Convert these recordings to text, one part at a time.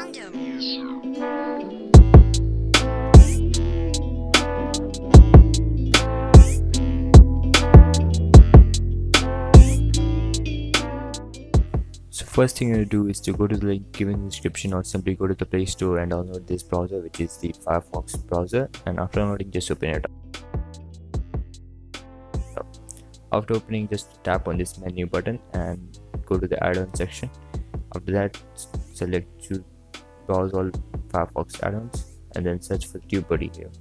Yondu. So first thing you do is to go to the link given in the description, or simply go to the Play Store and download this browser, which is the Firefox browser, and after downloading just open it up. After opening, just tap on this menu button and go to the add-on section. After that, select to browse all Firefox add-ons and then search for Tubebuddy here.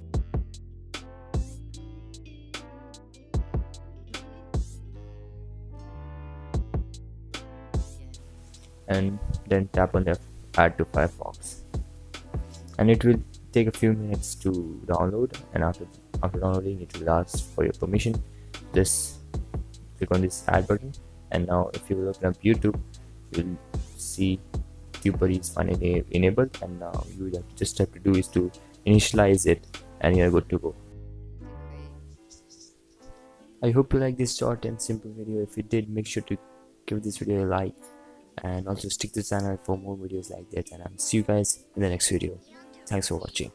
And then tap on the add to Firefox, and it will take a few minutes to download, and after downloading it will ask for your permission. Just click on this add button, and now if you open up YouTube, you'll see Tubebuddy is finally enabled, and now you just have to do is to initialize it and you're good to go. I hope you like this short and simple video. If you did, make sure to give this video a like and also stick to the channel for more videos like that, and I'll see you guys in the next video. Thanks for watching.